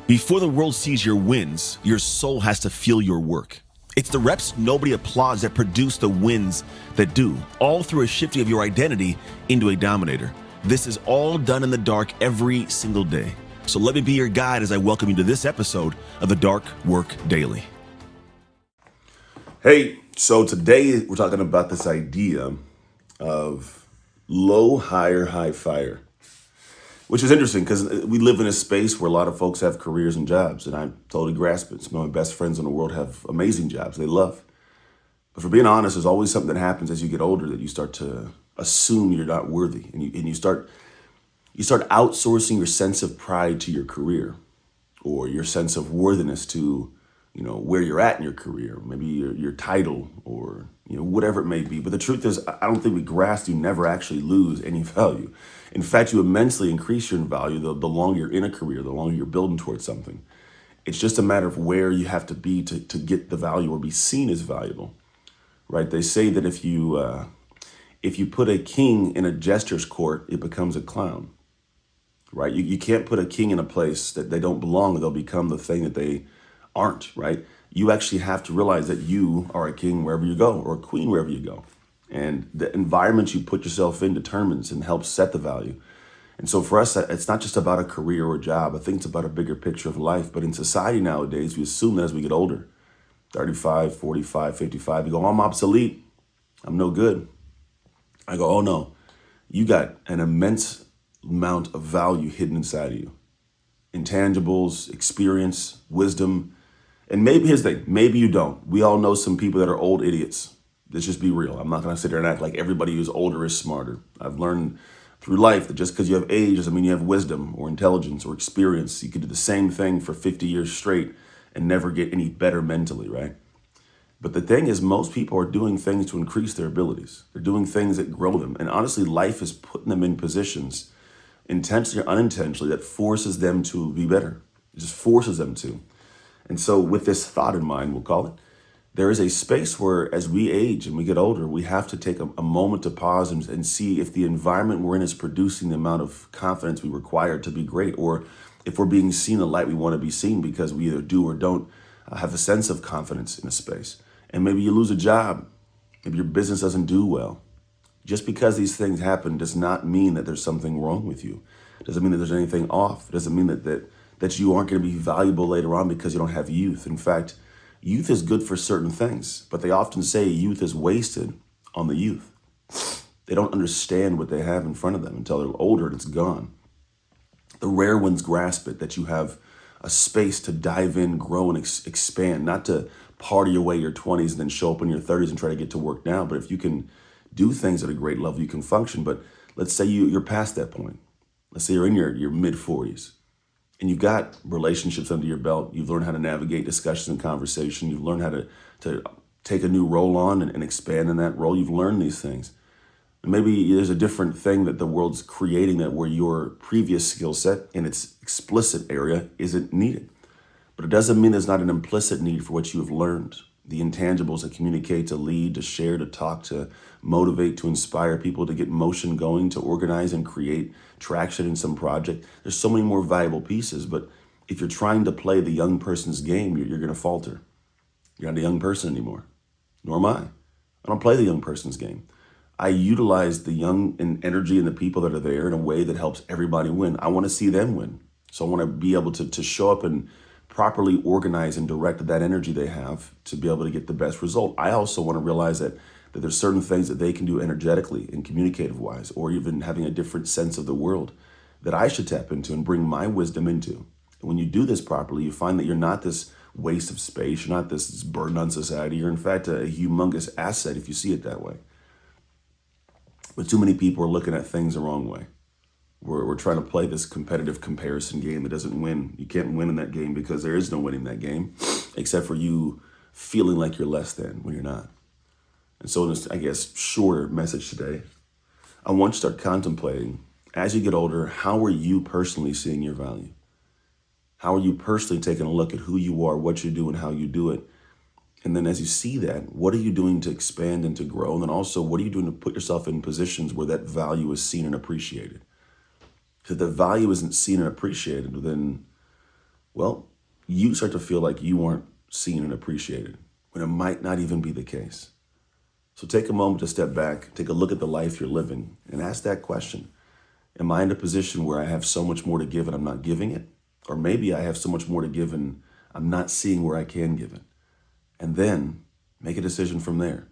Before the world sees your wins, your soul has to feel your work. It's the reps nobody applauds that produce the wins that do, all through a shifting of your identity into a dominator. This is all done in the dark every single day. So let me be your guide as I welcome you to this episode of the Dark Work Daily. Hey, so today we're talking about this idea of low, hire, high fire, which is interesting because we live in a space where a lot of folks have careers and jobs, and I totally grasp it. Some of my best friends in the world have amazing jobs they love. But for being honest, there's always something that happens as you get older that you start to assume you're not worthy, and you start outsourcing your sense of pride to your career or your sense of worthiness to where you're at in your career, maybe your title or whatever it may be. But the truth is, I don't think we grasp you never actually lose any value. In fact, you immensely increase your value the longer you're in a career, the longer you're building towards something. It's just a matter of where you have to be to get the value or be seen as valuable, right? They say that if you put a king in a jester's court, it becomes a clown, right? You can't put a king in a place that they don't belong, or they'll become the thing that they aren't, right? You actually have to realize that you are a king wherever you go, or a queen wherever you go. And the environment you put yourself in determines and helps set the value. And so for us, it's not just about a career or a job. I think it's about a bigger picture of life. But in society nowadays, we assume that as we get older, 35, 45, 55, you go, I'm obsolete. I'm no good. I go, oh no, you got an immense amount of value hidden inside of you. Intangibles, experience, wisdom. And maybe here's the thing, maybe you don't. We all know some people that are old idiots. Let's just be real. I'm not going to sit there and act like everybody who's older is smarter. I've learned through life that just because you have age doesn't mean you have wisdom or intelligence or experience. You could do the same thing for 50 years straight and never get any better mentally, right? But the thing is, most people are doing things to increase their abilities. They're doing things that grow them. And honestly, life is putting them in positions, intentionally or unintentionally, that forces them to be better. It just forces them to. And so with this thought in mind, we'll call it, there is a space where as we age and we get older, we have to take a moment to pause and see if the environment we're in is producing the amount of confidence we require to be great, or if we're being seen the light we want to be seen because we either do or don't have a sense of confidence in a space. And maybe you lose a job, maybe your business doesn't do well. Just because these things happen does not mean that there's something wrong with you. It doesn't mean that there's anything off. It doesn't mean that you aren't going to be valuable later on because you don't have youth. In fact, youth is good for certain things, but they often say youth is wasted on the youth. They don't understand what they have in front of them until they're older and it's gone. The rare ones grasp it, that you have a space to dive in, grow, and expand, not to party away your 20s and then show up in your 30s and try to get to work now. But if you can do things at a great level, you can function. But let's say you're past that point. Let's say you're in your mid 40s. And you've got relationships under your belt. You've learned how to navigate discussions and conversation. You've learned how to take a new role on and expand in that role. You've learned these things. And maybe there's a different thing that the world's creating that where your previous skill set in its explicit area isn't needed. But it doesn't mean there's not an implicit need for what you have learned. The intangibles that communicate, to lead, to share, to talk, to motivate, to inspire people, to get motion going, to organize and create traction in some project. There's so many more valuable pieces, but if you're trying to play the young person's game, you're going to falter. You're not a young person anymore, nor am I. I don't play the young person's game. I utilize the young and energy and the people that are there in a way that helps everybody win. I want to see them win. So I want to be able to show up and properly organize and direct that energy they have to be able to get the best result. I also want to realize that there's certain things that they can do energetically and communicative wise, or even having a different sense of the world that I should tap into and bring my wisdom into. And when you do this properly, you find that you're not this waste of space. You're not this burden on society. You're in fact a humongous asset if you see it that way. But too many people are looking at things the wrong way. We're trying to play this competitive comparison game that doesn't win. You can't win in that game because there is no winning that game, except for you feeling like you're less than when you're not. And so in this, I guess, shorter message today, I want you to start contemplating, as you get older, how are you personally seeing your value? How are you personally taking a look at who you are, what you do, and how you do it? And then as you see that, what are you doing to expand and to grow? And then also, what are you doing to put yourself in positions where that value is seen and appreciated? If the value isn't seen and appreciated, then well, you start to feel like you aren't seen and appreciated when it might not even be the case. So take a moment to step back, take a look at the life you're living, and ask that question. Am I in a position where I have so much more to give and I'm not giving it? Or maybe I have so much more to give and I'm not seeing where I can give it. And then make a decision from there.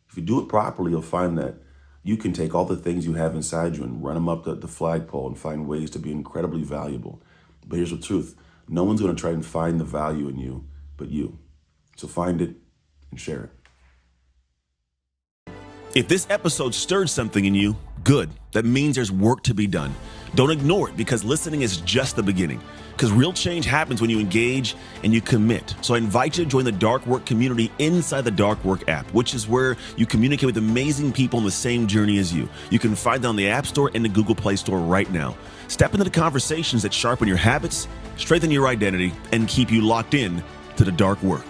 If you do it properly, you'll find that you can take all the things you have inside you and run them up the flagpole and find ways to be incredibly valuable. But here's the truth. No one's going to try and find the value in you but you. So find it and share it. If this episode stirred something in you, good. That means there's work to be done. Don't ignore it, because listening is just the beginning. Because real change happens when you engage and you commit. So I invite you to join the Dark Work community inside the Dark Work app, which is where you communicate with amazing people on the same journey as you. You can find it on the App Store and the Google Play Store right now. Step into the conversations that sharpen your habits, strengthen your identity, and keep you locked in to the Dark Work.